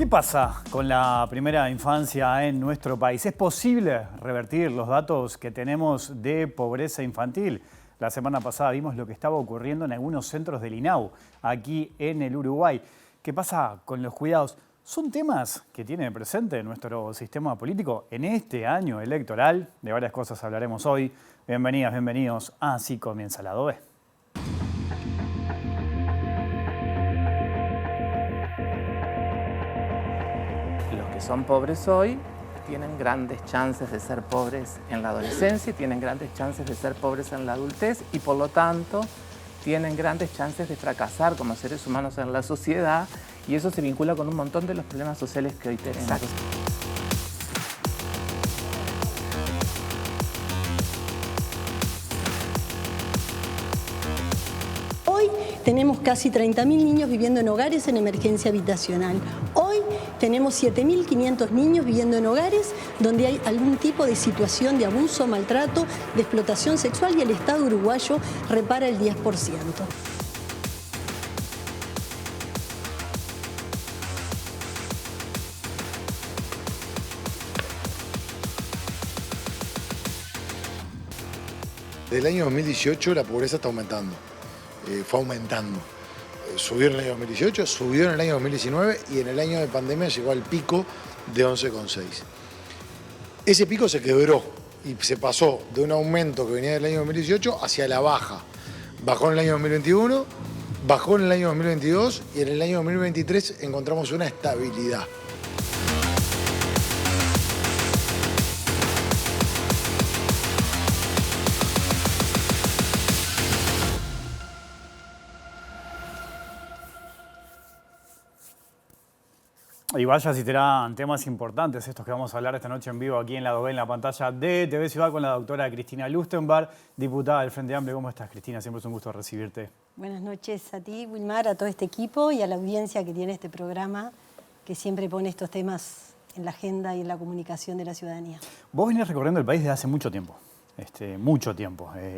¿Qué pasa con la primera infancia en nuestro país? ¿Es posible revertir los datos que tenemos de pobreza infantil? La semana pasada vimos lo que estaba ocurriendo en algunos centros del INAU, aquí en el Uruguay. ¿Qué pasa con los cuidados? Son temas que tiene presente nuestro sistema político en este año electoral. De varias cosas hablaremos hoy. Bienvenidas, bienvenidos. Así comienza Lado B. Los que son pobres hoy tienen grandes chances de ser pobres en la adolescencia y tienen grandes chances de ser pobres en la adultez y por lo tanto tienen grandes chances de fracasar como seres humanos en la sociedad, y eso se vincula con un montón de los problemas sociales que hoy tenemos. Exacto. Hoy tenemos casi 30.000 niños viviendo en hogares en emergencia habitacional. Hoy tenemos 7.500 niños viviendo en hogares donde hay algún tipo de situación de abuso, maltrato, de explotación sexual, y el Estado uruguayo repara el 10%. Desde el año 2018 la pobreza está aumentando, fue aumentando. Subió en el año 2018, subió en el año 2019 y en el año de pandemia llegó al pico de 11,6. Ese pico se quebró y se pasó de un aumento que venía del año 2018 hacia la baja. Bajó en el año 2021, bajó en el año 2022 y en el año 2023 encontramos una estabilidad. Y vaya si serán temas importantes estos que vamos a hablar esta noche en vivo aquí en Lado B, en la pantalla de TV Ciudad, con la doctora Cristina Lustenberg, diputada del Frente Amplio. ¿Cómo estás, Cristina? Siempre es un gusto recibirte. Buenas noches a ti, Wilmar, a todo este equipo y a la audiencia que tiene este programa, que siempre pone estos temas en la agenda y en la comunicación de la ciudadanía. Vos venís recorriendo el país desde hace mucho tiempo,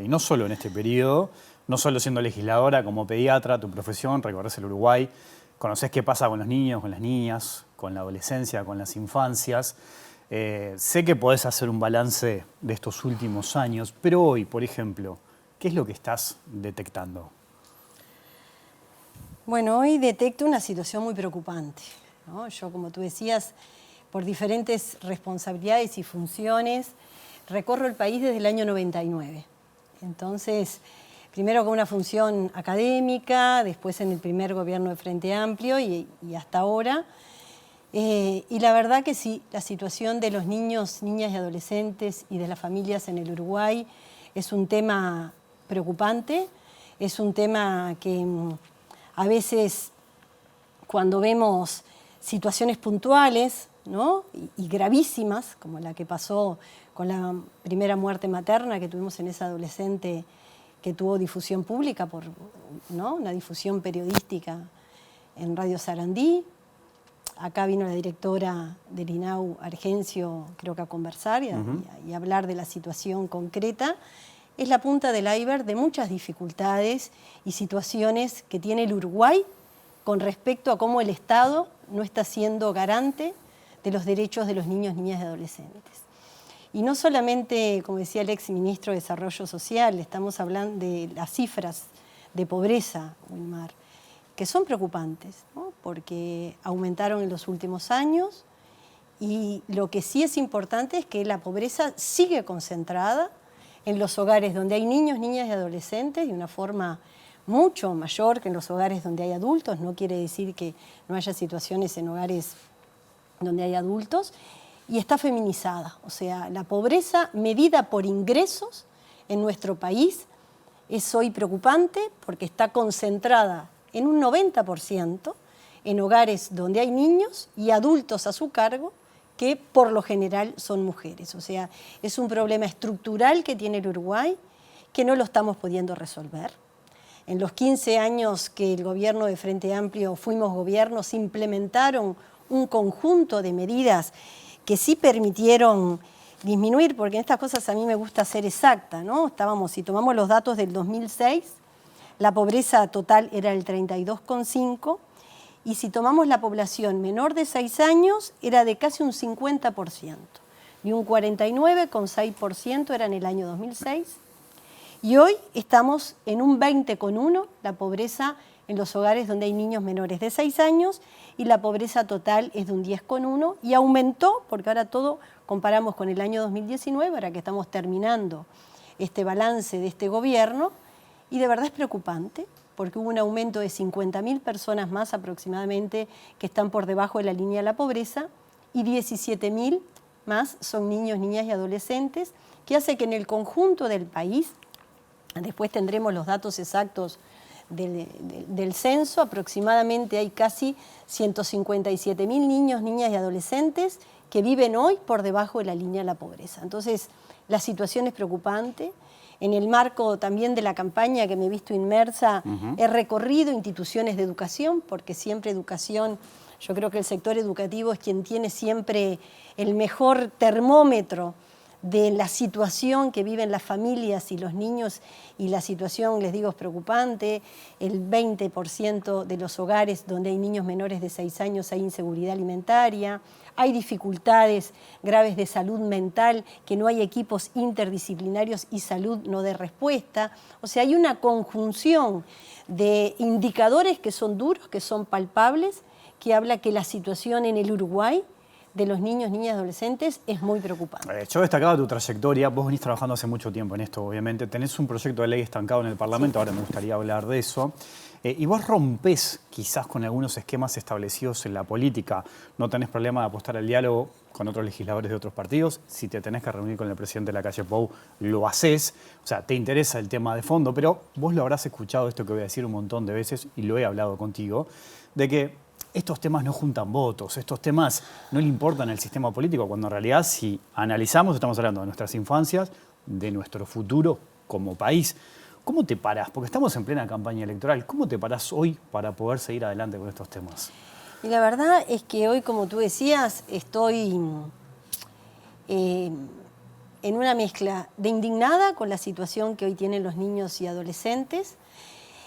y no solo en este periodo, no solo siendo legisladora, como pediatra, tu profesión, recorres el Uruguay. Conocés qué pasa con los niños, con las niñas, con la adolescencia, con las infancias. Sé que podés hacer un balance de estos últimos años, pero hoy, por ejemplo, ¿qué es lo que estás detectando? Bueno, hoy detecto una situación muy preocupante, ¿no? Yo, como tú decías, por diferentes responsabilidades y funciones, recorro el país desde el año 99. Entonces, primero con una función académica, después en el primer gobierno de Frente Amplio y hasta ahora. Y la verdad que sí, la situación de los niños, niñas y adolescentes y de las familias en el Uruguay es un tema preocupante, es un tema que a veces cuando vemos situaciones puntuales, ¿no? y gravísimas, como la que pasó con la primera muerte materna que tuvimos en esa adolescente que tuvo difusión pública, ¿no? Una difusión periodística en Radio Sarandí. Acá vino la directora del INAU, Argencio, creo que a conversar y hablar de la situación concreta. Es la punta del iceberg de muchas dificultades y situaciones que tiene el Uruguay con respecto a cómo el Estado no está siendo garante de los derechos de los niños, niñas y adolescentes. Y no solamente, como decía el ex ministro de Desarrollo Social, estamos hablando de las cifras de pobreza, Wilmar, que son preocupantes, ¿no? Porque aumentaron en los últimos años, y lo que sí es importante es que la pobreza sigue concentrada en los hogares donde hay niños, niñas y adolescentes de una forma mucho mayor que en los hogares donde hay adultos. No quiere decir que no haya situaciones en hogares donde hay adultos. Y está feminizada, o sea, la pobreza medida por ingresos en nuestro país es hoy preocupante porque está concentrada en un 90% en hogares donde hay niños y adultos a su cargo, que por lo general son mujeres. O sea, es un problema estructural que tiene el Uruguay, que no lo estamos pudiendo resolver. En los 15 años que el gobierno de Frente Amplio fuimos gobierno, se implementaron un conjunto de medidas que sí permitieron disminuir, porque en estas cosas a mí me gusta ser exacta, ¿no? Si tomamos los datos del 2006, la pobreza total era el 32,5 y si tomamos la población menor de 6 años, era de casi un 50%, y un 49,6% era en el año 2006, y hoy estamos en un 20,1%, la pobreza en los hogares donde hay niños menores de 6 años, y la pobreza total es de un 10,1%, y aumentó, porque ahora todo comparamos con el año 2019, ahora que estamos terminando este balance de este gobierno, y de verdad es preocupante, porque hubo un aumento de 50.000 personas más aproximadamente que están por debajo de la línea de la pobreza, y 17.000 más son niños, niñas y adolescentes, que hace que en el conjunto del país, después tendremos los datos exactos del censo, aproximadamente hay casi 157.000 niños, niñas y adolescentes que viven hoy por debajo de la línea de la pobreza. Entonces, la situación es preocupante. En el marco también de la campaña que me he visto inmersa, he recorrido instituciones de educación, porque siempre educación, yo creo que el sector educativo es quien tiene siempre el mejor termómetro de la situación que viven las familias y los niños, y la situación, les digo, es preocupante. El 20% de los hogares donde hay niños menores de 6 años hay inseguridad alimentaria, hay dificultades graves de salud mental, que no hay equipos interdisciplinarios y salud no dé respuesta. O sea, hay una conjunción de indicadores que son duros, que son palpables, que habla que la situación en el Uruguay de los niños, niñas y adolescentes es muy preocupante. Yo destacaba tu trayectoria, vos venís trabajando hace mucho tiempo en esto, obviamente, tenés un proyecto de ley estancado en el Parlamento, sí. Ahora me gustaría hablar de eso, y vos rompés quizás con algunos esquemas establecidos en la política, no tenés problema de apostar al diálogo con otros legisladores de otros partidos, si te tenés que reunir con el presidente de la calle Pou, lo haces, o sea, te interesa el tema de fondo, pero vos lo habrás escuchado esto que voy a decir un montón de veces, y lo he hablado contigo, de que estos temas no juntan votos, estos temas no le importan al sistema político, cuando en realidad, si analizamos, estamos hablando de nuestras infancias, de nuestro futuro como país. ¿Cómo te parás? Porque estamos en plena campaña electoral. ¿Cómo te parás hoy para poder seguir adelante con estos temas? Y la verdad es que hoy, como tú decías, estoy en una mezcla de indignada con la situación que hoy tienen los niños y adolescentes,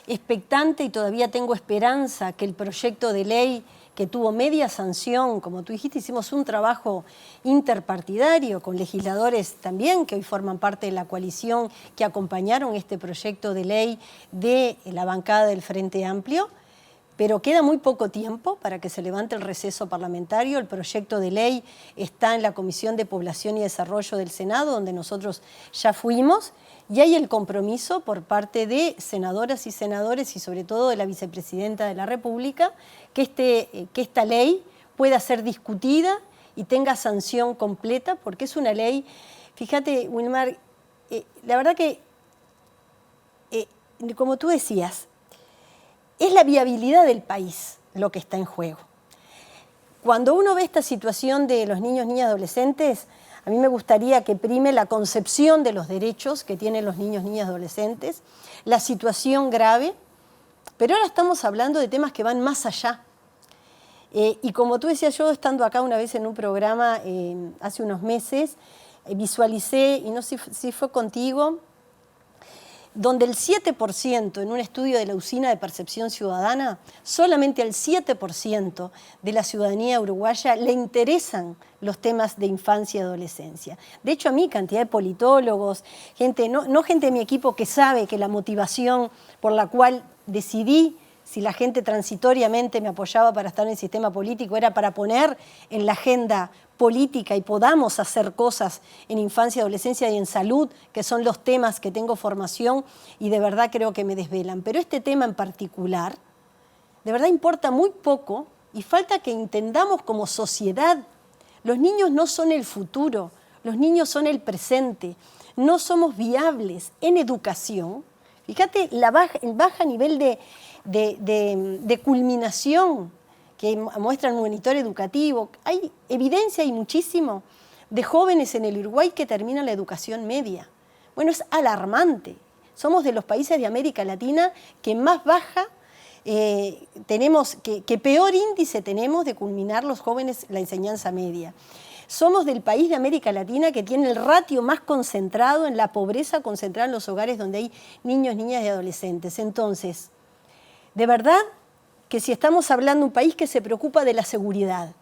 expectante, y todavía tengo esperanza que el proyecto de ley que tuvo media sanción, como tú dijiste, hicimos un trabajo interpartidario con legisladores también que hoy forman parte de la coalición que acompañaron este proyecto de ley de la bancada del Frente Amplio, pero queda muy poco tiempo para que se levante el receso parlamentario. El proyecto de ley está en la Comisión de Población y Desarrollo del Senado, donde nosotros ya fuimos, y hay el compromiso por parte de senadoras y senadores, y sobre todo de la vicepresidenta de la República, que esta ley pueda ser discutida y tenga sanción completa, porque es una ley, fíjate, Wilmar, la verdad que, como tú decías, es la viabilidad del país lo que está en juego. Cuando uno ve esta situación de los niños, niñas y adolescentes, a mí me gustaría que prime la concepción de los derechos que tienen los niños, niñas y adolescentes, la situación grave, pero ahora estamos hablando de temas que van más allá. Y como tú decías, yo estando acá una vez en un programa hace unos meses, visualicé, y no sé si fue contigo, donde el 7%, en un estudio de la Usina de Percepción Ciudadana, solamente al 7% de la ciudadanía uruguaya le interesan los temas de infancia y adolescencia. De hecho, a mí, cantidad de politólogos, gente, no gente de mi equipo que sabe que la motivación por la cual decidí si la gente transitoriamente me apoyaba para estar en el sistema político era para poner en la agenda política y podamos hacer cosas en infancia, adolescencia y en salud, que son los temas que tengo formación y de verdad creo que me desvelan. Pero este tema en particular, de verdad importa muy poco y falta que entendamos como sociedad. Los niños no son el futuro, los niños son el presente. No somos viables en educación. Fíjate el baja nivel de culminación que muestra el monitor educativo. Hay evidencia y muchísimo de jóvenes en el Uruguay que terminan la educación media. Bueno, es alarmante. Somos de los países de América Latina que más baja tenemos, que peor índice tenemos de culminar los jóvenes la enseñanza media. Somos del país de América Latina que tiene el ratio más concentrado en la pobreza, concentrada en los hogares donde hay niños, niñas y adolescentes. Entonces, de verdad, que si estamos hablando de un país que se preocupa de la seguridad,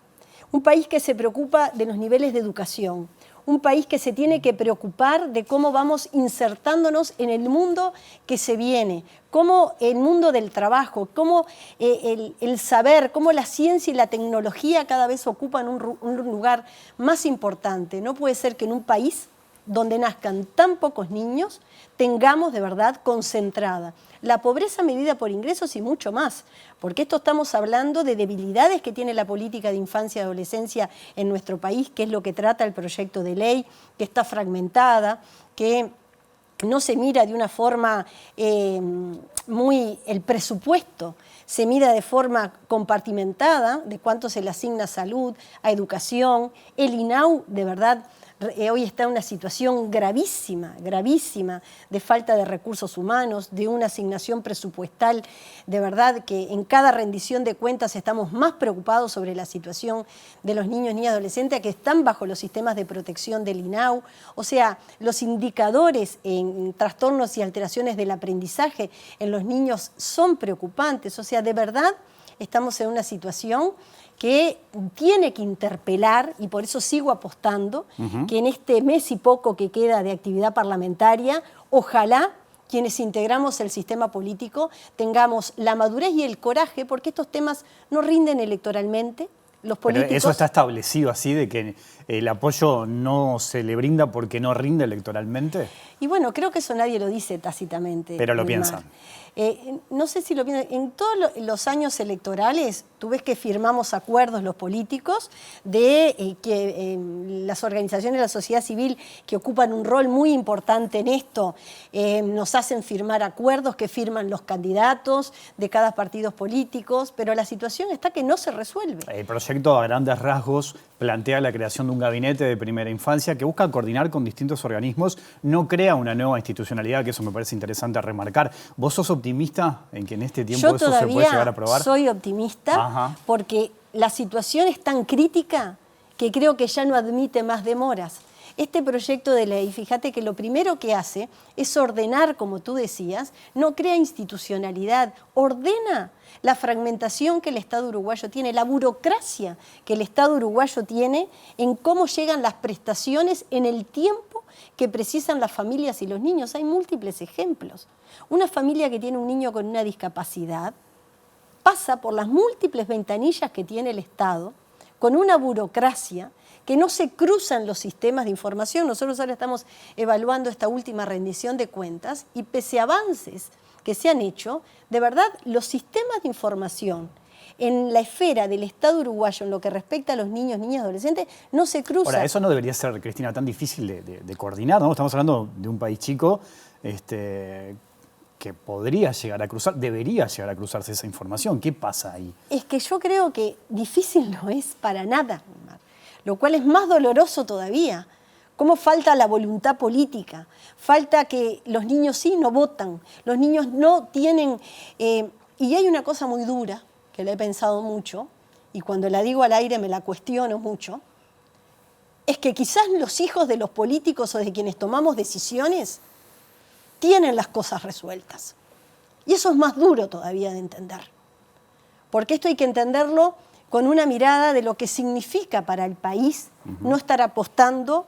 un país que se preocupa de los niveles de educación, un país que se tiene que preocupar de cómo vamos insertándonos en el mundo que se viene, cómo el mundo del trabajo, cómo el saber, cómo la ciencia y la tecnología cada vez ocupan un lugar más importante. No puede ser que en un país donde nazcan tan pocos niños tengamos de verdad concentrada la pobreza medida por ingresos y mucho más, porque esto estamos hablando de debilidades que tiene la política de infancia y adolescencia en nuestro país, que es lo que trata el proyecto de ley, que está fragmentada, que no se mira de una forma el presupuesto se mira de forma compartimentada, de cuánto se le asigna a salud, a educación. El INAU, de verdad, hoy está en una situación gravísima, gravísima, de falta de recursos humanos, de una asignación presupuestal, de verdad que en cada rendición de cuentas estamos más preocupados sobre la situación de los niños, niñas y adolescentes que están bajo los sistemas de protección del INAU. O sea, los indicadores en trastornos y alteraciones del aprendizaje en los niños son preocupantes. O sea, de verdad estamos en una situación que tiene que interpelar, y por eso sigo apostando, que en este mes y poco que queda de actividad parlamentaria, ojalá quienes integramos el sistema político tengamos la madurez y el coraje, porque estos temas no rinden electoralmente. Los políticos... Pero eso está establecido así, de que el apoyo no se le brinda porque no rinde electoralmente. Y bueno, creo que eso nadie lo dice tácitamente. Pero lo piensan. No sé si lo piensan. En todos los años electorales, tú ves que firmamos acuerdos los políticos de que las organizaciones de la sociedad civil que ocupan un rol muy importante en esto, nos hacen firmar acuerdos que firman los candidatos de cada partido político, pero la situación está que no se resuelve. El proyecto a grandes rasgos plantea la creación de un gabinete de primera infancia que busca coordinar con distintos organismos, no crea una nueva institucionalidad, que eso me parece interesante remarcar. ¿Vos sos optimista en que en este tiempo eso se puede llegar a aprobar? Yo todavía soy optimista porque la situación es tan crítica que creo que ya no admite más demoras. Este proyecto de ley, fíjate que lo primero que hace es ordenar, como tú decías, no crea institucionalidad, ordena la fragmentación que el Estado uruguayo tiene, la burocracia que el Estado uruguayo tiene en cómo llegan las prestaciones en el tiempo que precisan las familias y los niños. Hay múltiples ejemplos. Una familia que tiene un niño con una discapacidad pasa por las múltiples ventanillas que tiene el Estado con una burocracia que no se cruzan los sistemas de información. Nosotros ahora estamos evaluando esta última rendición de cuentas y pese a avances que se han hecho, de verdad los sistemas de información en la esfera del Estado uruguayo en lo que respecta a los niños, niñas y adolescentes no se cruzan. Ahora, eso no debería ser, Cristina, tan difícil de coordinar, ¿no? Estamos hablando de un país chico que podría llegar a cruzar, debería llegar a cruzarse esa información. ¿Qué pasa ahí? Es que yo creo que difícil no es para nada, lo cual es más doloroso todavía. Cómo falta la voluntad política, falta que los niños sí no votan, los niños no tienen... y hay una cosa muy dura, que la he pensado mucho, y cuando la digo al aire me la cuestiono mucho, es que quizás los hijos de los políticos o de quienes tomamos decisiones tienen las cosas resueltas. Y eso es más duro todavía de entender, porque esto hay que entenderlo con una mirada de lo que significa para el país no estar apostando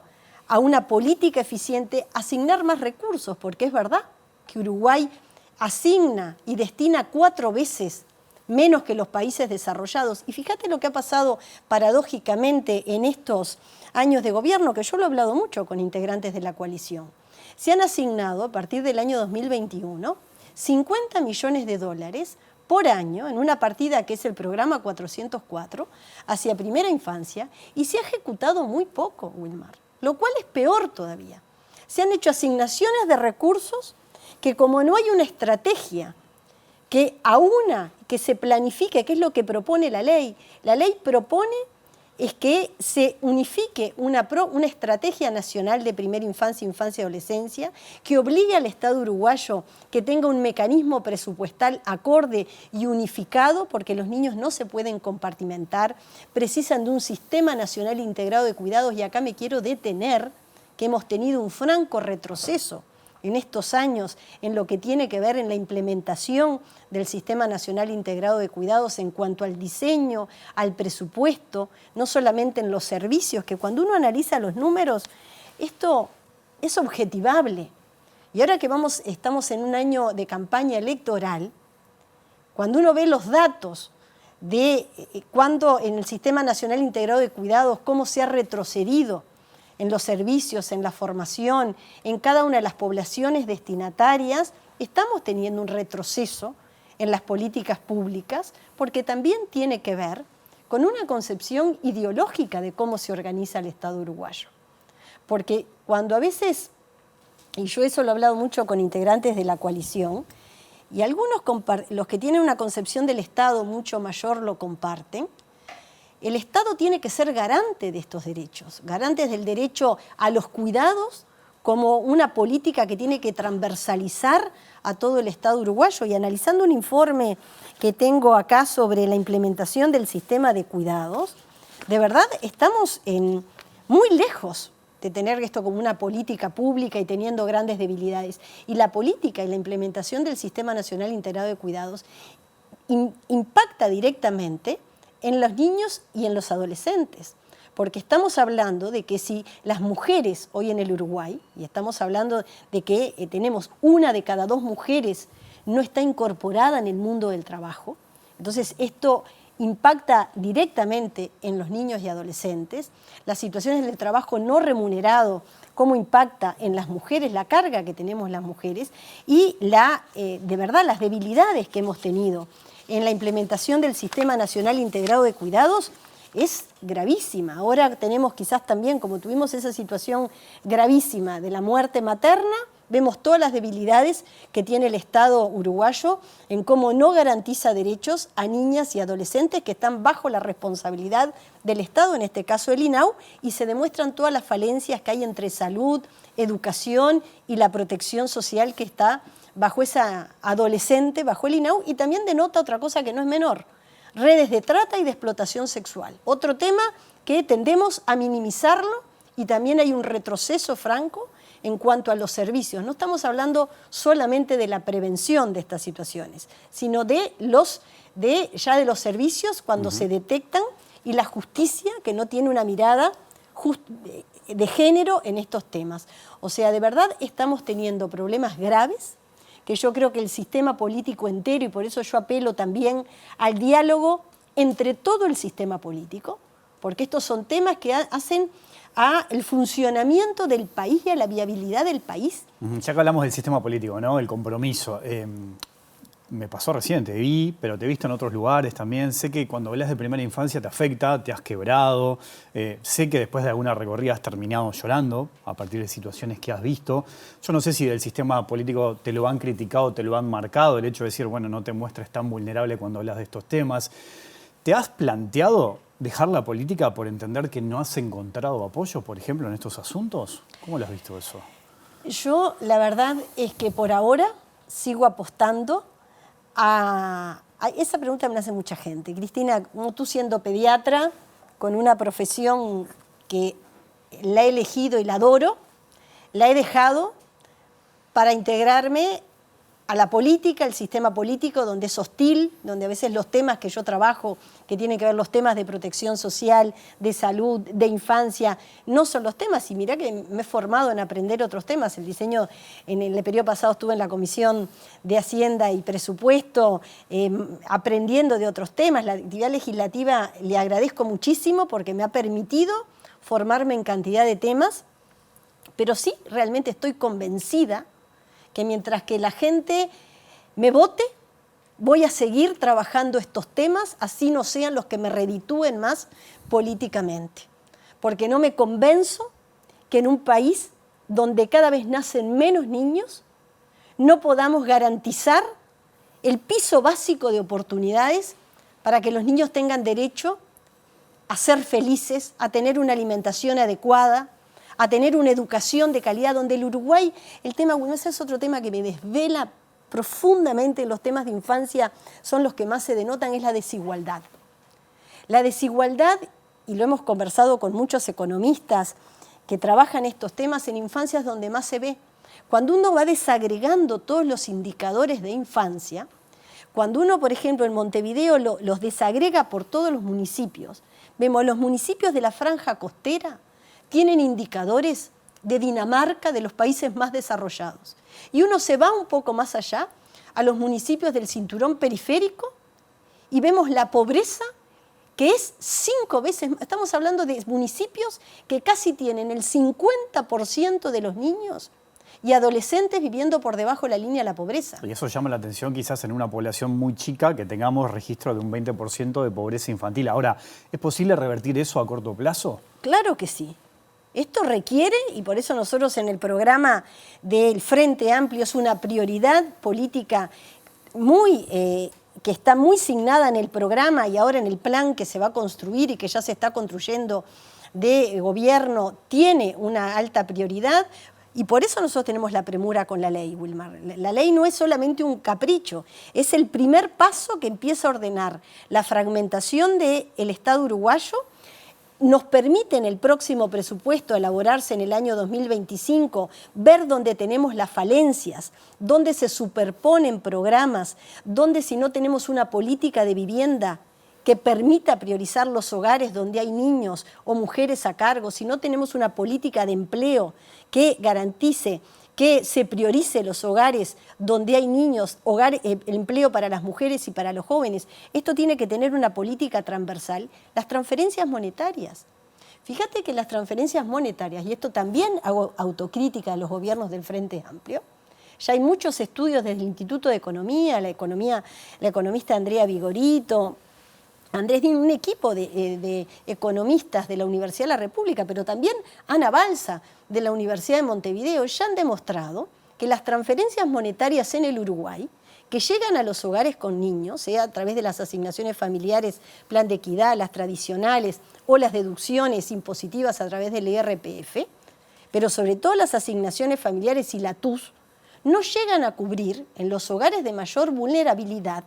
a una política eficiente, asignar más recursos, porque es verdad que Uruguay asigna y destina 4 veces menos que los países desarrollados. Y fíjate lo que ha pasado paradójicamente en estos años de gobierno, que yo lo he hablado mucho con integrantes de la coalición. Se han asignado a partir del año 2021 $50 millones por año en una partida que es el programa 404 hacia primera infancia y se ha ejecutado muy poco, Wilmar, lo cual es peor todavía. Se han hecho asignaciones de recursos que como no hay una estrategia que aúna, que se planifique, que es lo que propone la ley propone es que se unifique una estrategia nacional de primera infancia, infancia y adolescencia que obligue al Estado uruguayo que tenga un mecanismo presupuestal acorde y unificado, porque los niños no se pueden compartimentar, precisan de un sistema nacional integrado de cuidados, y acá me quiero detener, que hemos tenido un franco retroceso en estos años en lo que tiene que ver en la implementación del Sistema Nacional Integrado de Cuidados en cuanto al diseño, al presupuesto, no solamente en los servicios, que cuando uno analiza los números, esto es objetivable. Y ahora que estamos en un año de campaña electoral, cuando uno ve los datos de cuándo en el Sistema Nacional Integrado de Cuidados, cómo se ha retrocedido en los servicios, en la formación, en cada una de las poblaciones destinatarias, estamos teniendo un retroceso en las políticas públicas, porque también tiene que ver con una concepción ideológica de cómo se organiza el Estado uruguayo. Porque cuando a veces, y yo eso lo he hablado mucho con integrantes de la coalición, y algunos, los que tienen una concepción del Estado mucho mayor, lo comparten, el Estado tiene que ser garante de estos derechos, garantes del derecho a los cuidados como una política que tiene que transversalizar a todo el Estado uruguayo. Y analizando un informe que tengo acá sobre la implementación del sistema de cuidados, de verdad estamos muy lejos de tener esto como una política pública y teniendo grandes debilidades. Y la política y la implementación del Sistema Nacional Integrado de Cuidados impacta directamente en los niños y en los adolescentes. Porque estamos hablando de que si las mujeres hoy en el Uruguay, y estamos hablando de que tenemos 1 de cada 2 mujeres no está incorporada en el mundo del trabajo, entonces esto impacta directamente en los niños y adolescentes, las situaciones del trabajo no remunerado, cómo impacta en las mujeres, la carga que tenemos las mujeres y de verdad las debilidades que hemos tenido en la implementación del Sistema Nacional Integrado de Cuidados es gravísima. Ahora tenemos quizás también, como tuvimos esa situación gravísima de la muerte materna, vemos todas las debilidades que tiene el Estado uruguayo en cómo no garantiza derechos a niñas y adolescentes que están bajo la responsabilidad del Estado, en este caso el INAU, y se demuestran todas las falencias que hay entre salud, educación y la protección social que está bajo esa adolescente, bajo el INAU, y también denota otra cosa que no es menor, redes de trata y de explotación sexual. Otro tema que tendemos a minimizarlo y también hay un retroceso franco en cuanto a los servicios. No estamos hablando solamente de la prevención de estas situaciones, sino de los servicios cuando se detectan y la justicia que no tiene una mirada de género en estos temas. O sea, de verdad estamos teniendo problemas graves que yo creo que el sistema político entero, y por eso yo apelo también al diálogo entre todo el sistema político, porque estos son temas que hacen al funcionamiento del país y a la viabilidad del país. Ya que hablamos del sistema político, ¿no? El compromiso. Me pasó recién, te vi, pero te he visto en otros lugares también. Sé que cuando hablas de primera infancia te afecta, te has quebrado. Sé que después de alguna recorrida has terminado llorando a partir de situaciones que has visto. Yo no sé si del sistema político te lo han criticado, te lo han marcado, el hecho de decir, bueno, no te muestres tan vulnerable cuando hablas de estos temas. ¿Te has planteado dejar la política por entender que no has encontrado apoyo, por ejemplo, en estos asuntos? ¿Cómo lo has visto eso? Yo, la verdad es que por ahora sigo apostando a esa pregunta me la hace mucha gente. Cristina, como tú siendo pediatra, con una profesión que la he elegido y la adoro, la he dejado para integrarme a la política, el sistema político, donde es hostil, donde a veces los temas que yo trabajo, que tienen que ver los temas de protección social, de salud, de infancia, no son los temas. Y mirá que me he formado en aprender otros temas. El diseño, en el periodo pasado estuve en la Comisión de Hacienda y Presupuesto, aprendiendo de otros temas. La actividad legislativa le agradezco muchísimo porque me ha permitido formarme en cantidad de temas, pero sí, realmente estoy convencida que mientras que la gente me vote, voy a seguir trabajando estos temas, así no sean los que me reditúen más políticamente. Porque no me convenzo que en un país donde cada vez nacen menos niños, no podamos garantizar el piso básico de oportunidades para que los niños tengan derecho a ser felices, a tener una alimentación adecuada, a tener una educación de calidad, donde el Uruguay, el tema, bueno, ese es otro tema que me desvela profundamente, los temas de infancia son los que más se denotan, es la desigualdad. La desigualdad, y lo hemos conversado con muchos economistas que trabajan estos temas, en infancias donde más se ve, cuando uno va desagregando todos los indicadores de infancia, cuando uno, por ejemplo, en Montevideo los desagrega por todos los municipios, vemos los municipios de la franja costera tienen indicadores de Dinamarca, de los países más desarrollados. Y uno se va un poco más allá, a los municipios del cinturón periférico, y vemos la pobreza que es 5 veces, estamos hablando de municipios que casi tienen el 50% de los niños y adolescentes viviendo por debajo de la línea de la pobreza. Y eso llama la atención quizás en una población muy chica que tengamos registro de un 20% de pobreza infantil. Ahora, ¿es posible revertir eso a corto plazo? Claro que sí. Esto requiere, y por eso nosotros en el programa del Frente Amplio es una prioridad política que está muy signada en el programa y ahora en el plan que se va a construir y que ya se está construyendo de gobierno, tiene una alta prioridad. Y por eso nosotros tenemos la premura con la ley, Wilmar. La ley no es solamente un capricho, es el primer paso que empieza a ordenar la fragmentación del Estado uruguayo. Nos permite en el próximo presupuesto elaborarse en el año 2025 ver dónde tenemos las falencias, dónde se superponen programas, dónde si no tenemos una política de vivienda que permita priorizar los hogares donde hay niños o mujeres a cargo, si no tenemos una política de empleo que garantice que se priorice los hogares donde hay niños, el empleo para las mujeres y para los jóvenes. Esto tiene que tener una política transversal. Las transferencias monetarias. Fíjate que las transferencias monetarias, y esto también hago autocrítica a los gobiernos del Frente Amplio, ya hay muchos estudios desde el Instituto de Economía, la economista Andrea Vigorito, Andrés tiene un equipo de economistas de la Universidad de la República, pero también Ana Balsa de la Universidad de Montevideo, ya han demostrado que las transferencias monetarias en el Uruguay, que llegan a los hogares con niños, sea a través de las asignaciones familiares, plan de equidad, las tradicionales, o las deducciones impositivas a través del IRPF, pero sobre todo las asignaciones familiares y la TUS, no llegan a cubrir en los hogares de mayor vulnerabilidad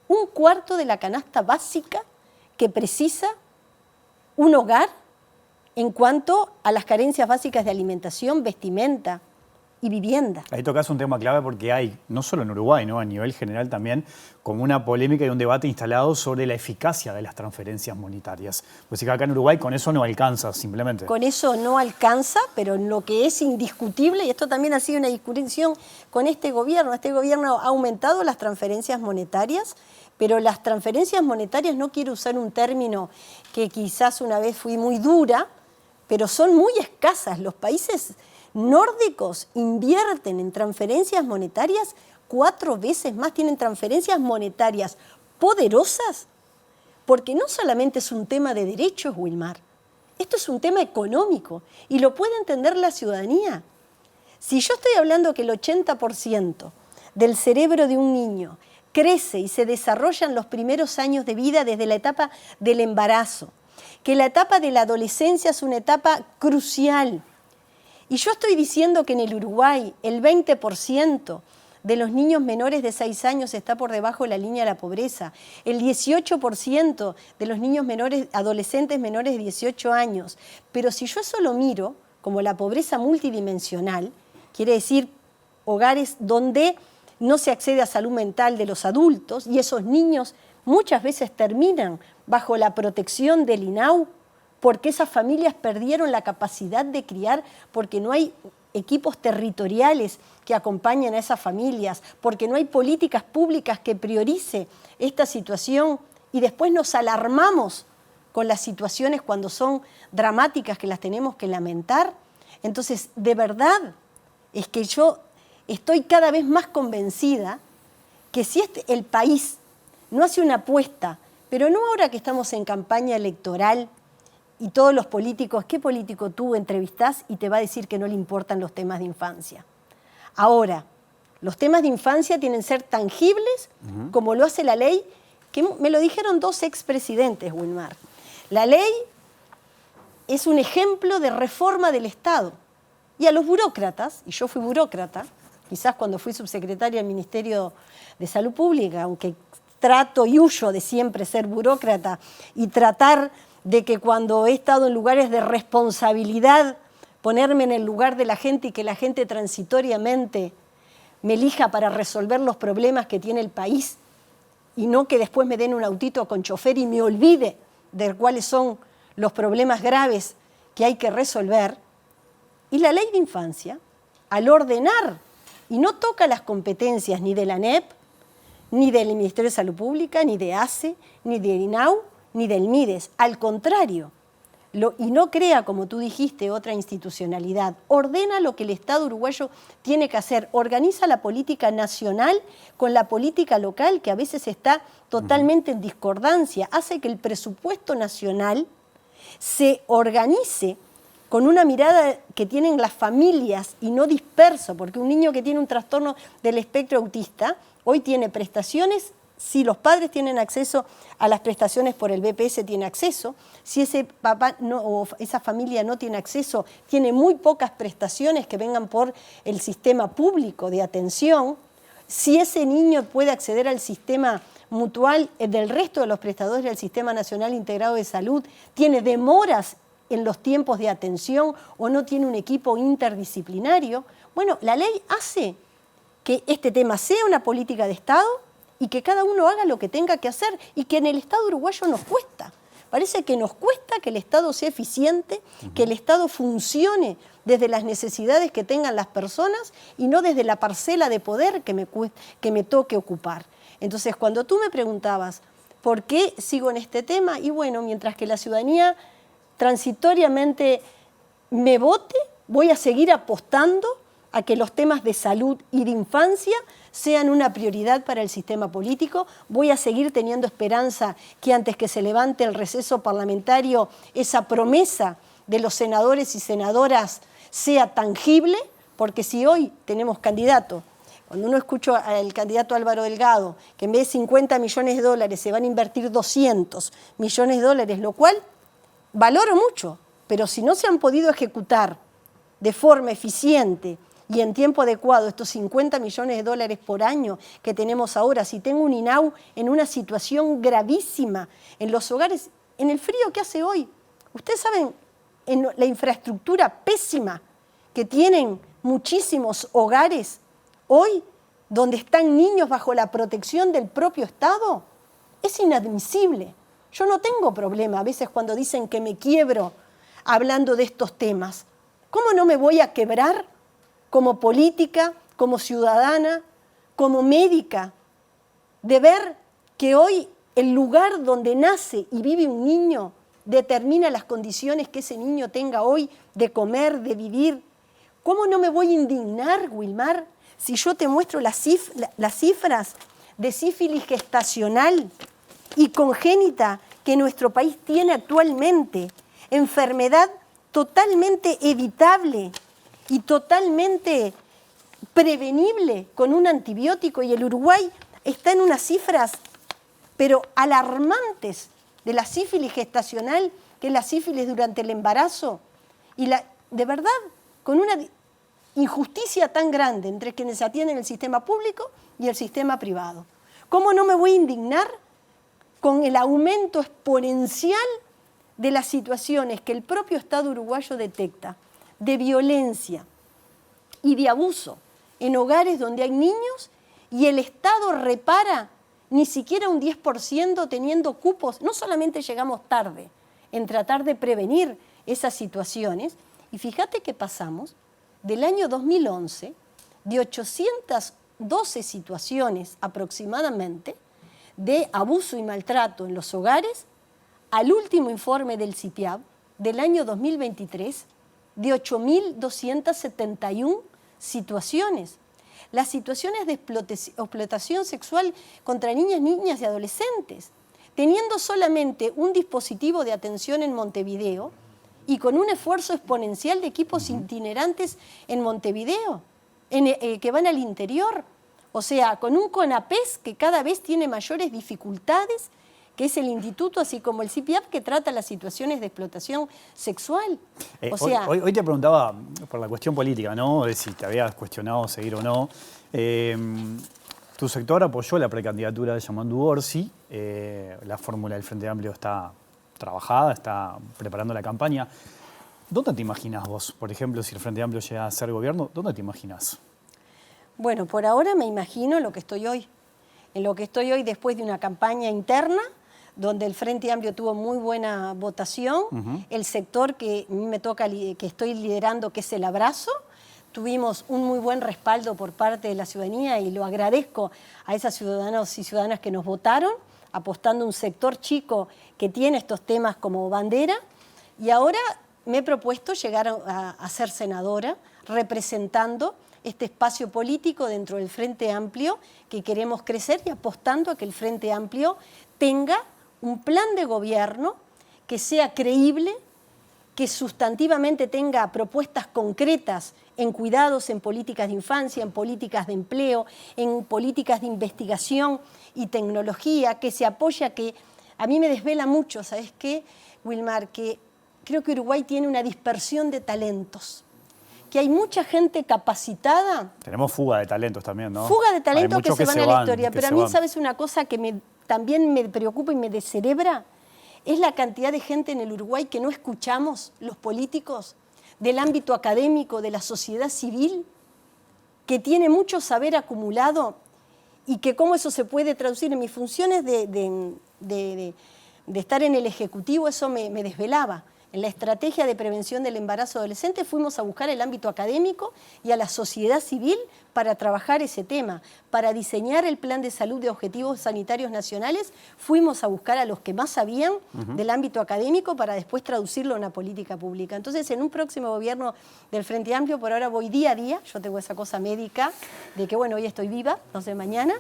1/4 de la canasta básica que precisa un hogar en cuanto a las carencias básicas de alimentación, vestimenta y vivienda. Ahí tocas un tema clave porque hay, no solo en Uruguay, ¿no? A nivel general también, como una polémica y un debate instalado sobre la eficacia de las transferencias monetarias. Pues sí que acá en Uruguay con eso no alcanza, simplemente. Con eso no alcanza, pero lo que es indiscutible, y esto también ha sido una discusión con este gobierno ha aumentado las transferencias monetarias, pero las transferencias monetarias, no quiero usar un término que quizás una vez fui muy dura, pero son muy escasas. Los países nórdicos invierten en transferencias monetarias 4 veces más, tienen transferencias monetarias poderosas, porque no solamente es un tema de derechos, Wilmar, esto es un tema económico y lo puede entender la ciudadanía. Si yo estoy hablando que el 80% del cerebro de un niño crece y se desarrolla en los primeros años de vida desde la etapa del embarazo, que la etapa de la adolescencia es una etapa crucial. Y yo estoy diciendo que en el Uruguay el 20% de los niños menores de 6 años está por debajo de la línea de la pobreza, el 18% de los niños adolescentes menores de 18 años. Pero si yo eso lo miro como la pobreza multidimensional, quiere decir hogares donde no se accede a salud mental de los adultos y esos niños muchas veces terminan bajo la protección del INAU porque esas familias perdieron la capacidad de criar, porque no hay equipos territoriales que acompañen a esas familias, porque no hay políticas públicas que priorice esta situación y después nos alarmamos con las situaciones cuando son dramáticas que las tenemos que lamentar. Entonces, de verdad, es que yo estoy cada vez más convencida que si el país no hace una apuesta, pero no ahora que estamos en campaña electoral y todos los políticos, ¿qué político tú entrevistás y te va a decir que no le importan los temas de infancia? Ahora, los temas de infancia tienen que ser tangibles, como lo hace la ley, que me lo dijeron 2 expresidentes, Wilmar. La ley es un ejemplo de reforma del Estado. Y a los burócratas, y yo fui burócrata, quizás cuando fui subsecretaria del Ministerio de Salud Pública, aunque trato y huyo de siempre ser burócrata y tratar de que cuando he estado en lugares de responsabilidad ponerme en el lugar de la gente y que la gente transitoriamente me elija para resolver los problemas que tiene el país y no que después me den un autito con chofer y me olvide de cuáles son los problemas graves que hay que resolver. Y la ley de infancia, al ordenar, y no toca las competencias ni de la ANEP, ni del Ministerio de Salud Pública, ni de ACE, ni de INAU, ni del MIDES. Al contrario, y no crea, como tú dijiste, otra institucionalidad. Ordena lo que el Estado uruguayo tiene que hacer. Organiza la política nacional con la política local, que a veces está totalmente en discordancia. Hace que el presupuesto nacional se organice con una mirada que tienen las familias y no disperso, porque un niño que tiene un trastorno del espectro autista hoy tiene prestaciones. Si los padres tienen acceso a las prestaciones por el BPS, tiene acceso. Si ese papá o esa familia no tiene acceso, tiene muy pocas prestaciones que vengan por el sistema público de atención. Si ese niño puede acceder al sistema mutual del resto de los prestadores del Sistema Nacional Integrado de Salud, tiene demoras en los tiempos de atención o no tiene un equipo interdisciplinario. Bueno, la ley hace que este tema sea una política de Estado y que cada uno haga lo que tenga que hacer y que en el Estado uruguayo nos cuesta. Parece que nos cuesta que el Estado sea eficiente, que el Estado funcione desde las necesidades que tengan las personas y no desde la parcela de poder que me toque ocupar. Entonces, cuando tú me preguntabas por qué sigo en este tema, y bueno, mientras que la ciudadanía transitoriamente me vote, voy a seguir apostando a que los temas de salud y de infancia sean una prioridad para el sistema político. Voy a seguir teniendo esperanza que antes que se levante el receso parlamentario, esa promesa de los senadores y senadoras sea tangible, porque si hoy tenemos candidatos, cuando uno escucha al candidato Álvaro Delgado, que en vez de 50 millones de dólares se van a invertir 200 millones de dólares, lo cual valoro mucho, pero si no se han podido ejecutar de forma eficiente y en tiempo adecuado estos 50 millones de dólares por año que tenemos ahora, si tengo un INAU en una situación gravísima en los hogares, en el frío que hace hoy, ustedes saben en la infraestructura pésima que tienen muchísimos hogares hoy, donde están niños bajo la protección del propio Estado, es inadmisible. Yo no tengo problema a veces cuando dicen que me quiebro hablando de estos temas. ¿Cómo no me voy a quebrar como política, como ciudadana, como médica, de ver que hoy el lugar donde nace y vive un niño determina las condiciones que ese niño tenga hoy de comer, de vivir? ¿Cómo no me voy a indignar, Wilmar, si yo te muestro las cifras de sífilis gestacional y congénita que nuestro país tiene actualmente? Enfermedad totalmente evitable y totalmente prevenible con un antibiótico, y el Uruguay está en unas cifras pero alarmantes de la sífilis gestacional, que es la sífilis durante el embarazo, y de verdad con una injusticia tan grande entre quienes se atienden el sistema público y el sistema privado. ¿Cómo no me voy a indignar con el aumento exponencial de las situaciones que el propio Estado uruguayo detecta de violencia y de abuso en hogares donde hay niños y el Estado repara ni siquiera un 10% teniendo cupos? No solamente llegamos tarde en tratar de prevenir esas situaciones, y fíjate que pasamos del año 2011 de 812 situaciones aproximadamente de abuso y maltrato en los hogares al último informe del CIPIAB del año 2023 de 8.271 situaciones. Las situaciones de explotación sexual contra niñas y adolescentes, teniendo solamente un dispositivo de atención en Montevideo y con un esfuerzo exponencial de equipos itinerantes en Montevideo, que van al interior. O sea, con un CONAPES que cada vez tiene mayores dificultades, que es el instituto, así como el CIPIAP, que trata las situaciones de explotación sexual. Hoy te preguntaba por la cuestión política, ¿no? De si te habías cuestionado seguir o no. Tu sector apoyó la precandidatura de Yamandu Orsi. La fórmula del Frente Amplio está trabajada, está preparando la campaña. ¿Dónde te imaginas vos? Por ejemplo, si el Frente Amplio llega a ser gobierno, ¿dónde te imaginas? Bueno, por ahora me imagino en lo que estoy hoy. En lo que estoy hoy después de una campaña interna, donde el Frente Amplio tuvo muy buena votación, el sector que a mí me toca, que estoy liderando, que es el Abrazo, tuvimos un muy buen respaldo por parte de la ciudadanía y lo agradezco a esos ciudadanos y ciudadanas que nos votaron, apostando a un sector chico que tiene estos temas como bandera, y ahora me he propuesto llegar a ser senadora representando este espacio político dentro del Frente Amplio que queremos crecer y apostando a que el Frente Amplio tenga un plan de gobierno que sea creíble, que sustantivamente tenga propuestas concretas en cuidados, en políticas de infancia, en políticas de empleo, en políticas de investigación y tecnología, que se apoya, que a mí me desvela mucho, ¿sabes qué, Wilmar? Que creo que Uruguay tiene una dispersión de talentos, que hay mucha gente capacitada. Tenemos fuga de talentos también, ¿no? Fuga de talentos que se van a la historia, que pero a mí, ¿sabes una cosa que también me preocupa y me descerebra? Es la cantidad de gente en el Uruguay que no escuchamos, los políticos, del ámbito académico, de la sociedad civil, que tiene mucho saber acumulado y que cómo eso se puede traducir en mis funciones de estar en el Ejecutivo, eso me desvelaba. En la estrategia de prevención del embarazo adolescente fuimos a buscar el ámbito académico y a la sociedad civil para trabajar ese tema. Para diseñar el plan de salud de objetivos sanitarios nacionales, fuimos a buscar a los que más sabían del ámbito académico para después traducirlo en una política pública. Entonces, en un próximo gobierno del Frente Amplio, por ahora voy día a día, yo tengo esa cosa médica de que, bueno, hoy estoy viva, no sé, mañana.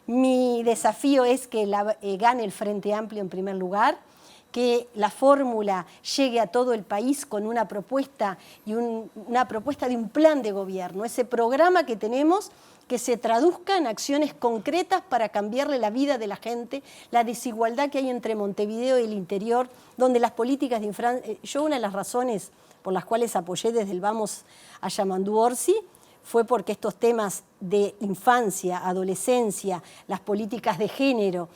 Mi desafío es que gane el Frente Amplio en primer lugar, que la fórmula llegue a todo el país con una propuesta y una propuesta de un plan de gobierno, ese programa que tenemos que se traduzca en acciones concretas para cambiarle la vida de la gente, la desigualdad que hay entre Montevideo y el interior, donde las políticas de infraestructura... Yo una de las razones por las cuales apoyé desde el Vamos a Yamandu Orsi fue porque estos temas de infancia, adolescencia, las políticas de género,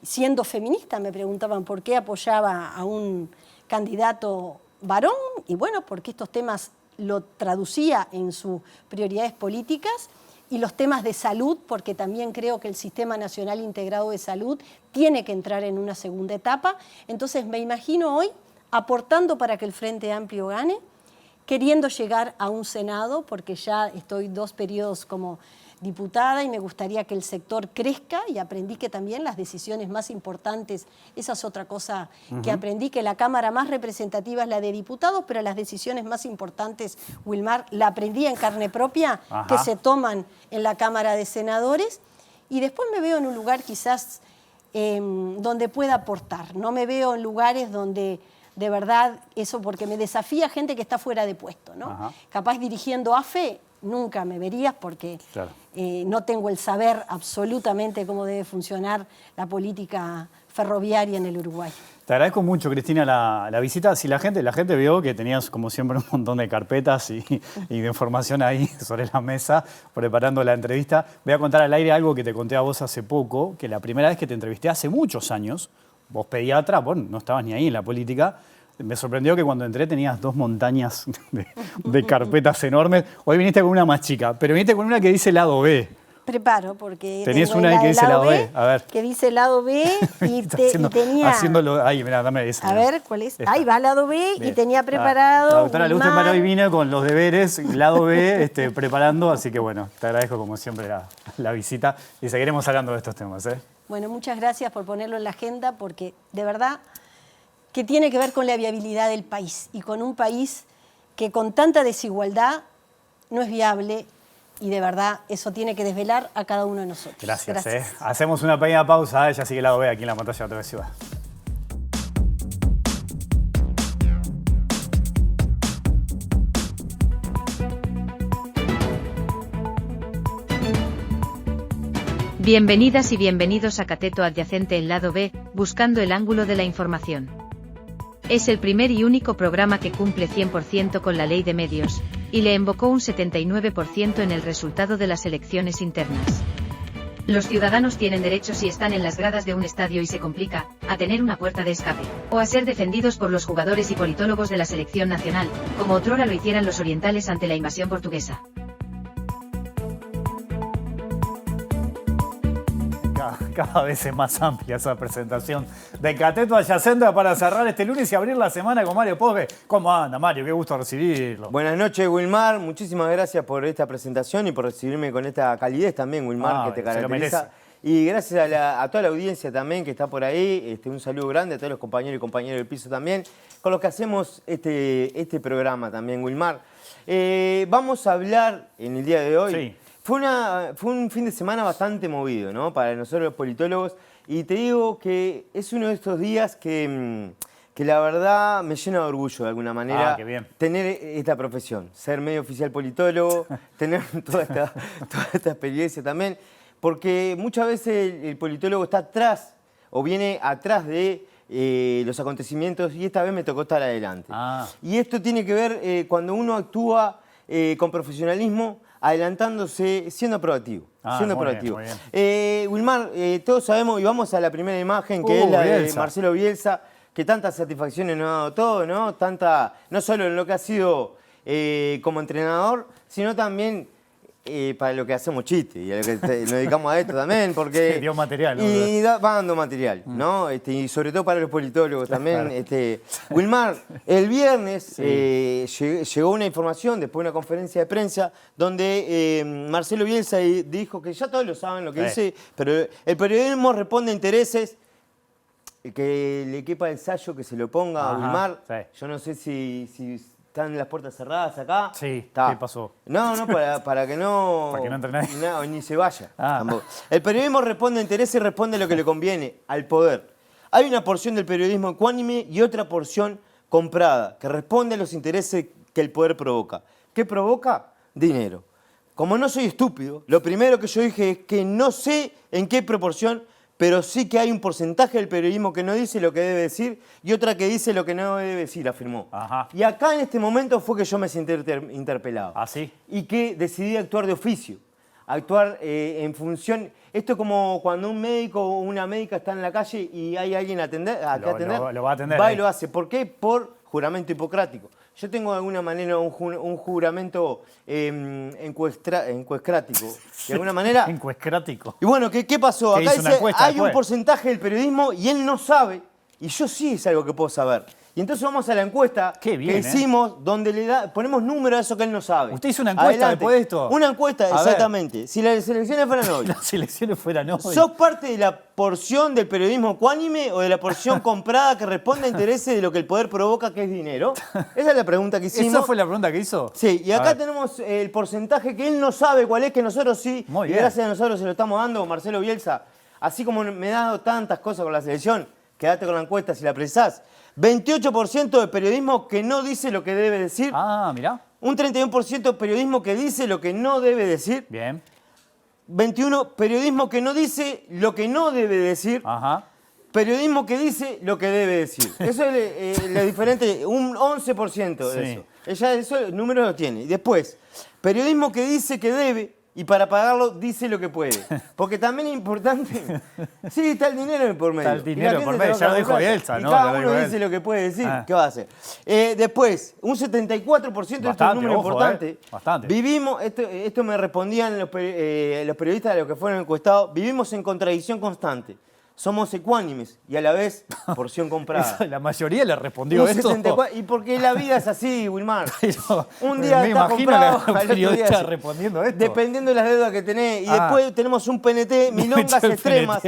siendo feminista, me preguntaban por qué apoyaba a un candidato varón, y bueno, porque estos temas lo traducía en sus prioridades políticas, y los temas de salud, porque también creo que el Sistema Nacional Integrado de Salud tiene que entrar en una segunda etapa. Entonces me imagino hoy aportando para que el Frente Amplio gane, queriendo llegar a un Senado, porque ya estoy 2 periodos como diputada y me gustaría que el sector crezca, y aprendí que también las decisiones más importantes, esa es otra cosa que aprendí, que la Cámara más representativa es la de diputados, pero las decisiones más importantes, Wilmar, la aprendí en carne propia, que se toman en la Cámara de Senadores, y después me veo en un lugar quizás donde pueda aportar, no me veo en lugares donde de verdad eso, porque me desafía gente que está fuera de puesto, ¿no? Capaz dirigiendo AFE, nunca me verías porque claro, no tengo el saber absolutamente cómo debe funcionar la política ferroviaria en el Uruguay. Te agradezco mucho, Cristina, la visita. Si la gente vio que tenías, como siempre, un montón de carpetas y de información ahí sobre la mesa, preparando la entrevista. Voy a contar al aire algo que te conté a vos hace poco, que la primera vez que te entrevisté hace muchos años, vos pediatra, bueno, no estabas ni ahí en la política. Me sorprendió que cuando entré tenías 2 montañas de carpetas enormes. Hoy viniste con una más chica, pero viniste con una que dice lado B. Preparo, porque tenés una ahí que dice lado B. A ver. Que dice lado B y tenía... Haciéndolo, ahí, mirá, dame esa. A ver, ¿cuál es? Ahí va lado B. Bien. Y tenía preparado... La doctora Leustenberg hoy vino con los deberes, lado B, preparando, así que bueno, te agradezco como siempre la visita y seguiremos hablando de estos temas. Bueno, muchas gracias por ponerlo en la agenda, porque de verdad que tiene que ver con la viabilidad del país, y con un país que con tanta desigualdad no es viable, y de verdad eso tiene que desvelar a cada uno de nosotros. Gracias. Hacemos una pequeña pausa, ella sigue lado B aquí en la pantalla de otra ciudad. Bienvenidas y bienvenidos a Cateto Adyacente, el lado B, buscando el ángulo de la información. Es el primer y único programa que cumple 100% con la ley de medios, y le embocó un 79% en el resultado de las elecciones internas. Los ciudadanos tienen derecho, si están en las gradas de un estadio y se complica, a tener una puerta de escape, o a ser defendidos por los jugadores y politólogos de la selección nacional, como otrora lo hicieran los orientales ante la invasión portuguesa. Cada vez es más amplia esa presentación de Cateto Adyacente para cerrar este lunes y abrir la semana con Mario Posbe. ¿Cómo anda, Mario? Qué gusto recibirlo. Buenas noches, Wilmar. Muchísimas gracias por esta presentación y por recibirme con esta calidez también, Wilmar, que te caracteriza. Y gracias a toda la audiencia también que está por ahí. Un saludo grande a todos los compañeros y compañeras del piso también, con los que hacemos este programa también, Wilmar. Vamos a hablar en el día de hoy. Sí. Fue un fin de semana bastante movido, ¿no? Para nosotros los politólogos. Y te digo que es uno de estos días que la verdad me llena de orgullo de alguna manera. Qué bien. Tener esta profesión, ser medio oficial politólogo, tener toda esta experiencia también. Porque muchas veces el politólogo está atrás o viene atrás de los acontecimientos y esta vez me tocó estar adelante. Y esto tiene que ver cuando uno actúa con profesionalismo, adelantándose, siendo proactivo. Muy bien. Wilmar, todos sabemos, y vamos a la primera imagen, que es la de Marcelo Bielsa, que tantas satisfacciones nos ha dado todo, ¿no? No solo en lo que ha sido como entrenador, sino también para lo que hacemos chiste y a lo que nos dedicamos a esto también, porque dio material, ¿no? Y va dando material, ¿no? Y sobre todo para los politólogos también. Claro. Wilmar, el viernes llegó una información después de una conferencia de prensa donde Marcelo Bielsa dijo que ya todos lo saben lo que dice, pero el periodismo responde a intereses. Que le quepa el ensayo, que se lo ponga a Wilmar. Yo no sé si están las puertas cerradas acá. Sí, ¿qué pasó? No, para que no... Para que no entre nadie. No, ni se vaya. El periodismo responde a interés y responde a lo que le conviene, al poder. Hay una porción del periodismo ecuánime y otra porción comprada, que responde a los intereses que el poder provoca. ¿Qué provoca? Dinero. Como no soy estúpido, lo primero que yo dije es que no sé en qué proporción, pero sí que hay un porcentaje del periodismo que no dice lo que debe decir y otra que dice lo que no debe decir, afirmó. Y acá en este momento fue que yo me sentí interpelado. ¿Sí? Y que decidí actuar de oficio, actuar en función... Esto es como cuando un médico o una médica está en la calle y hay alguien a atender, lo va a atender. Va y lo hace. ¿Por qué? Por juramento hipocrático. Yo tengo de alguna manera un juramento encuescrático. De alguna manera... Encuescrático. Y bueno, ¿qué pasó? Acá dice, hay un porcentaje del periodismo y él no sabe, y yo sí es algo que puedo saber. Y entonces vamos a la encuesta que hicimos, donde ponemos número a eso que él no sabe. ¿Usted hizo una encuesta después de esto? Una encuesta, exactamente. Si las elecciones fueran hoy. Las elecciones fueran hoy. ¿Sos parte de la porción del periodismo ecuánime o de la porción comprada que responde a intereses de lo que el poder provoca, que es dinero? Esa es la pregunta que hicimos. ¿Esa fue la pregunta que hizo? Sí, y acá tenemos el porcentaje que él no sabe cuál es, que nosotros sí. Muy y bien. gracias a nosotros se lo estamos dando, Marcelo Bielsa. Así como me ha dado tantas cosas con la selección, quédate con la encuesta si la precisás. 28% de periodismo que no dice lo que debe decir. Mirá. Un 31% de periodismo que dice lo que no debe decir. Bien. 21% periodismo que no dice lo que no debe decir. Periodismo que dice lo que debe decir. Eso es lo diferente, un 11% de eso. Ella eso el número lo tiene. Y después, periodismo que dice que debe y para pagarlo dice lo que puede. Porque también es importante. Sí, está el dinero por medio. Está el dinero por medio, ya lo dijo Bielsa, ¿no? Y cada uno dice lo que puede decir. ¿Qué va a hacer? Después, un 74%, esto es un número importante. Bastante. Vivimos, esto me respondían los periodistas de los que fueron encuestados, vivimos en contradicción constante. Somos ecuánimes y a la vez porción comprada. La mayoría le respondió esto. Y porque la vida es así, Wilmar. Un me día está imagino comprado, a los al otro día periodistas sí. respondiendo esto. Dependiendo de las deudas que tenés. Y después tenemos un PNT, milongas extremas,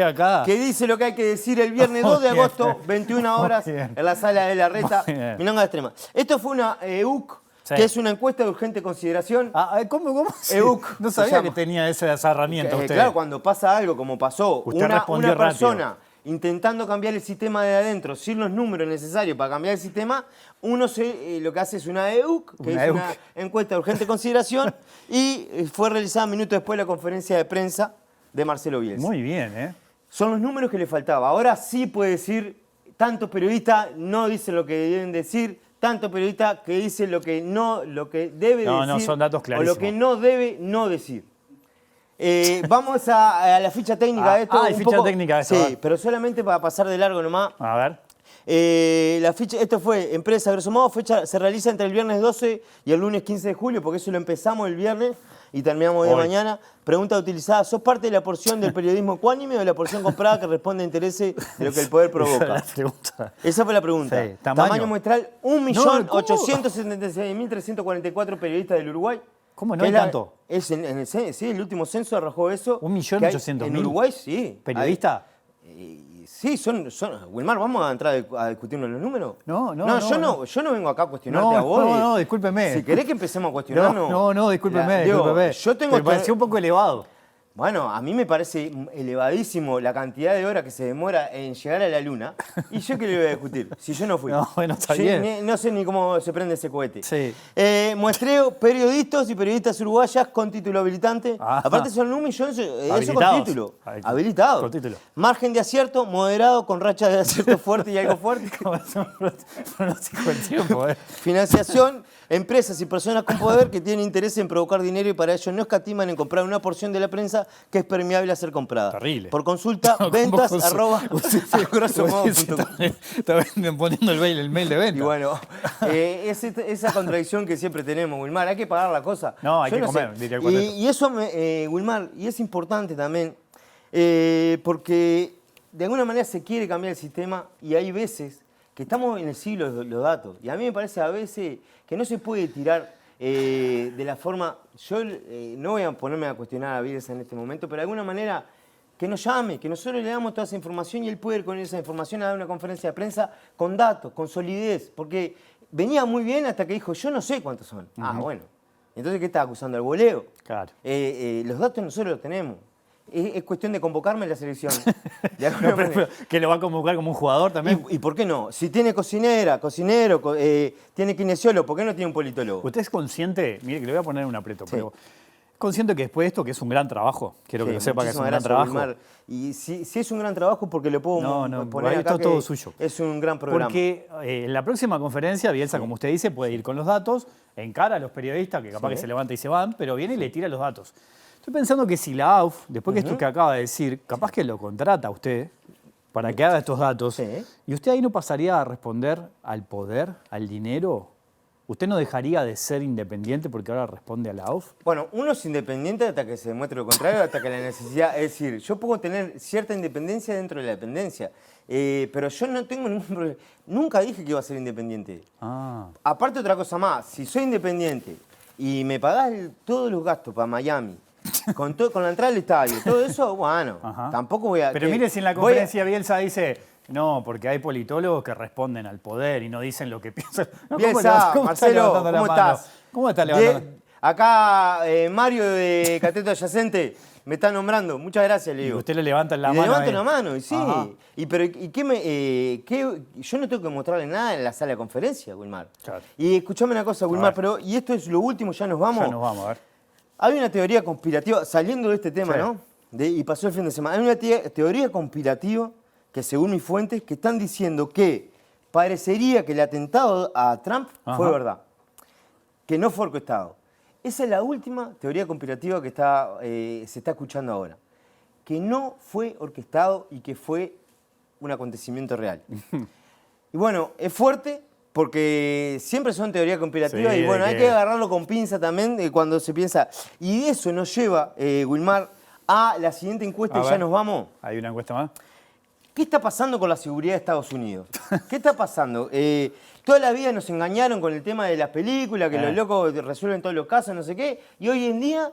que dice lo que hay que decir el viernes 2 de agosto, 21 horas, en la sala de la Reta. Milongas extremas. Esto fue una EUC, que es una encuesta de urgente consideración. ¿Cómo? EUC. No sabía que tenía esa herramienta usted. Claro, cuando pasa algo como pasó, una persona rápido. Intentando cambiar el sistema de adentro sin los números necesarios para cambiar el sistema, uno lo que hace es una EUC, que es una encuesta de urgente consideración, y fue realizada minutos después de la conferencia de prensa de Marcelo Bielsa. Muy bien, ¿eh? Son los números que le faltaba. Ahora sí puede decir, tantos periodistas no dicen lo que deben decir, tantos periodistas que dicen lo que debe decir, son datos clarísimos. o lo que no debe no decir. Vamos a la ficha técnica de esto. hay ficha técnica de esto, a Sí, ver. pero solamente para pasar de largo nomás. A ver. La ficha, esto fue empresa, grosso modo, fecha se realiza entre el viernes 12 y el lunes 15 de julio, porque eso lo empezamos el viernes y terminamos de Hoy. mañana. Pregunta utilizada: ¿sos parte de la porción del periodismo ecuánime o de la porción comprada que responde a intereses de lo que el poder Esa es provoca? la pregunta. Esa fue la pregunta. Sí, tamaño. muestral: ¿cómo? 1.876.344 periodistas del Uruguay. ¿Cómo no Que hay es tanto? Es sí, el último censo arrojó eso. 1.800.000. En Uruguay, sí. ¿Periodista? Sí, Wilmar, ¿vamos a entrar a discutirnos los números? No, Yo no vengo acá a cuestionarte a vos. No, discúlpeme. Si querés que empecemos a cuestionarnos. No, discúlpeme, Diego, discúlpeme. yo tengo Me pareció un poco elevado. Bueno, a mí me parece elevadísimo la cantidad de horas que se demora en llegar a la luna. ¿Y yo qué le voy a discutir? Si yo no fui. No, bueno, está Yo bien. no sé ni cómo se prende ese cohete. Sí. Muestreo periodistas y periodistas uruguayas con título habilitante. Ajá. Aparte son 1 millón, eso con Habilitados. título. Habilitados. Habilitado. Con título. Margen de acierto, moderado, con racha de acierto fuerte y algo fuerte. Es un pronóstico del tiempo, Financiación, empresas y personas con poder que tienen interés en provocar dinero y para ello no escatiman en comprar una porción de la prensa que es permeable a ser comprada. Terrible. Por consulta, ¿Cómo ventas, consu- arroba, grossomodo.com. Está poniendo el mail de venta. Y bueno, esa contradicción que siempre tenemos, Wilmar, hay que pagar la cosa. No, hay Yo que comer, sé. diría el cuarteto. Y eso, Wilmar, y es importante también, porque de alguna manera se quiere cambiar el sistema y hay veces que estamos en el siglo de los datos. Y a mí me parece a veces que no se puede tirar de la forma... Yo no voy a ponerme a cuestionar a Bielsa en este momento, pero de alguna manera que nos llame, que nosotros le damos toda esa información y él puede ir con esa información a dar una conferencia de prensa con datos, con solidez, porque venía muy bien hasta que dijo, yo no sé cuántos son. Ah, bueno. Entonces, ¿qué está acusando? ¿Al voleo? Claro. Los datos nosotros los tenemos. Es cuestión de convocarme a la selección. De alguna No, pero manera. que lo va a convocar como un jugador también. ¿Y por qué no? Si tiene cocinero, tiene kinesiólogo, ¿por qué no tiene un politólogo? ¿Usted es consciente? Mire, que le voy a poner un aprieto, Sí. pero ¿es consciente que después de esto, que es un gran trabajo? Quiero que Sí, lo sepa que es un muchísimas gran gracias, trabajo. Wilmar. Y si es un gran trabajo, porque lo puedo poner ahí acá está que todo suyo. es un gran programa. Porque en la próxima conferencia, Bielsa, como usted dice, puede ir con los datos, encara a los periodistas, que capaz Sí. que se levantan y se van, pero viene y le tira los datos. Estoy pensando que si la AUF, después que esto que acaba de decir, capaz que lo contrata a usted para que haga estos datos, Sí. y usted ahí no pasaría a responder al poder, al dinero. ¿Usted no dejaría de ser independiente porque ahora responde a la AUF? Bueno, uno es independiente hasta que se demuestre lo contrario, hasta que la necesidad... Es decir, yo puedo tener cierta independencia dentro de la dependencia, pero yo no tengo ningún problema. Nunca dije que iba a ser independiente. Ah, Aparte, otra cosa más, si soy independiente y me pagás todos los gastos para Miami, con la entrada al estadio, todo eso, bueno, ajá. tampoco voy a... Pero mire si en la conferencia Bielsa dice, no, porque hay politólogos que responden al poder y no dicen lo que piensan. No, ¿cómo Bielsa, ¿cómo está Marcelo, levantando la ¿cómo mano? estás? ¿Cómo está levantando? Acá Mario de Cateto Adyacente me está nombrando. Muchas gracias, le Y digo. usted le levanta la Y mano. le levanto ahí. la mano, y sí. Ajá. Yo no tengo que mostrarle nada en la sala de conferencia, Wilmar. Claro. Y escuchame una cosa, Wilmar, ver. y esto es lo último, ya nos vamos. Ya nos vamos, a ver. Hay una teoría conspirativa, saliendo de este tema, Sí. ¿no? Y pasó el fin de semana. Hay una teoría conspirativa que, según mis fuentes, que están diciendo que parecería que el atentado a Trump fue Ajá. verdad, que no fue orquestado. Esa es la última teoría conspirativa que se está escuchando ahora. Que no fue orquestado y que fue un acontecimiento real. Y bueno, es fuerte porque siempre son teorías conspirativas Sí, y bueno, de hay que- que agarrarlo con pinza también cuando se piensa. Y eso nos lleva, Wilmar, a la siguiente encuesta A y ya ver. nos vamos. ¿Hay una encuesta más? ¿Qué está pasando con la seguridad de Estados Unidos? ¿Qué está pasando? Toda la vida nos engañaron con el tema de las películas, que los locos resuelven todos los casos, no sé qué, y hoy en día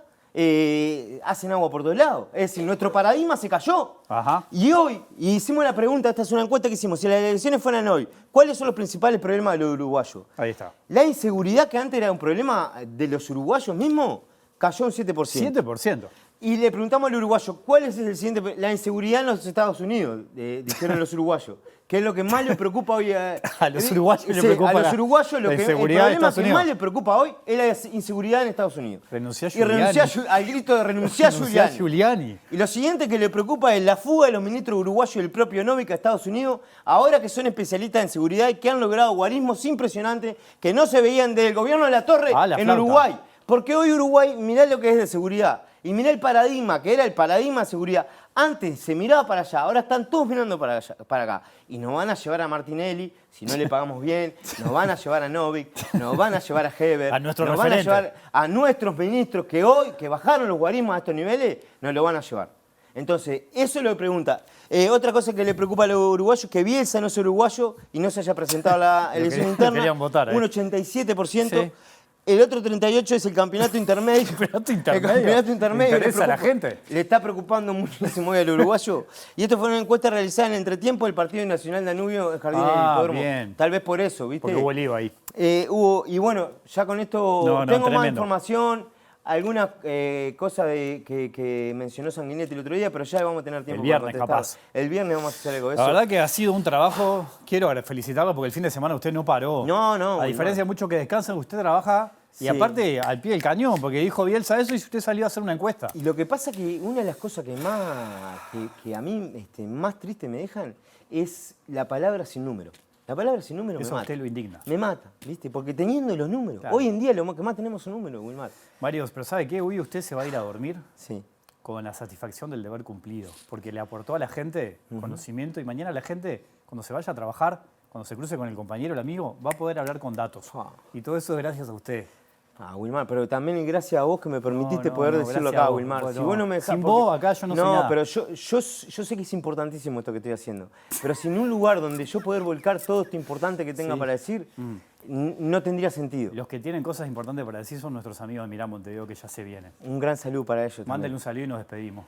hacen agua por todos lados. Es decir, nuestro paradigma se cayó. Ajá. Y hoy, hicimos la pregunta, esta es una encuesta que hicimos, si las elecciones fueran hoy, ¿cuáles son los principales problemas de los uruguayos? Ahí está. La inseguridad, que antes era un problema de los uruguayos mismos, cayó un 7%. 7%. Y le preguntamos al uruguayo, ¿cuál es el siguiente? La inseguridad en los Estados Unidos, dijeron los uruguayos. ¿Qué es lo que más les preocupa hoy A los uruguayos les Sí, preocupa a los la- uruguayos la el inseguridad de problema Estados que Unidos. más les preocupa hoy es la inseguridad en Estados Unidos. Renunció a Y Giuliani. renunciar al grito de renunciar a Renunció a Giuliani. Giuliani. Y lo siguiente que le preocupa es la fuga de los ministros uruguayos y el propio Novica a Estados Unidos, ahora que son especialistas en seguridad y que han logrado guarismos impresionantes que no se veían desde el gobierno de la Torre Ah, la en flauta. Uruguay. Porque hoy Uruguay, mirá lo que es de seguridad. Y mirá el paradigma, que era el paradigma de seguridad. Antes se miraba para allá, ahora están todos mirando para acá. Y nos van a llevar a Martinelli, si no le pagamos bien, nos van a llevar a Novik, nos van a llevar a Heber, A nuestro nos van a referente. llevar a nuestros ministros que hoy, que bajaron los guarismos a estos niveles, nos lo van a llevar. Entonces, eso es lo que pregunta. Otra cosa que le preocupa a los uruguayos, que Bielsa no es uruguayo y no se haya presentado a la elección interna. querían votar, un 87%. Sí. El otro 38% es el campeonato intermedio. El campeonato intermedio. El campeonato intermedio. ¿Le interesa a la gente? Le está preocupando muchísimo hoy al uruguayo. Y esto fue una encuesta realizada en el entretiempo del Partido Nacional Danubio en Jardines del Hipódromo. Bien. Tal vez por eso, ¿viste? Porque hubo lío ahí. Y bueno, ya con esto No, tengo más tremendo. información, algunas cosas que mencionó Sanguinetti el otro día, pero ya vamos a tener tiempo El viernes, para contestar. capaz. El viernes vamos a hacer algo de eso. La verdad que ha sido un trabajo, quiero felicitarlo porque el fin de semana usted no paró. No, A diferencia de muchos que descansan, usted trabaja y Sí. aparte al pie del cañón, porque dijo Bielsa eso y usted salió a hacer una encuesta. Y lo que pasa que una de las cosas que a mí más triste me dejan es la palabra sin número. La palabra sin número Eso me a mata. usted lo indigna. Me mata, ¿viste? Porque teniendo los números. Claro. Hoy en día lo que más tenemos son números, Wilmar. Mario, pero ¿sabe qué? Hoy usted se va a ir a dormir Sí. con la satisfacción del deber cumplido, porque le aportó a la gente conocimiento y mañana la gente, cuando se vaya a trabajar, cuando se cruce con el compañero, el amigo, va a poder hablar con datos. Ah. Y todo eso es gracias a usted. Wilmar, pero también gracias a vos que me permitiste No, poder no, decirlo gracias a acá, vos. Wilmar. Bueno, Si vos no me dejás, sin vos acá yo no soy nada. No, pero yo sé que es importantísimo esto que estoy haciendo. Pero sin un lugar donde yo poder volcar todo esto importante que tenga Sí. para decir, no tendría sentido. Los que tienen cosas importantes para decir son nuestros amigos de Mirá Montevideo, que ya se vienen. Un gran saludo para ellos Mándale también. un saludo y nos despedimos.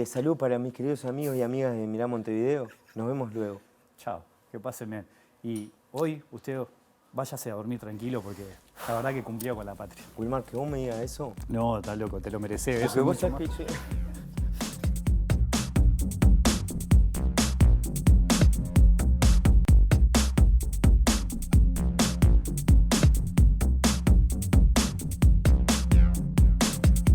Salud para mis queridos amigos y amigas de Mirá Montevideo. Nos vemos luego. Chao, que pasen bien. Y hoy usted váyase a dormir tranquilo porque la verdad que cumplió con la patria. Wilmar, que vos me digas eso. No, estás loco, te lo mereces. Porque Eso es vos mucho sabés más. que yo-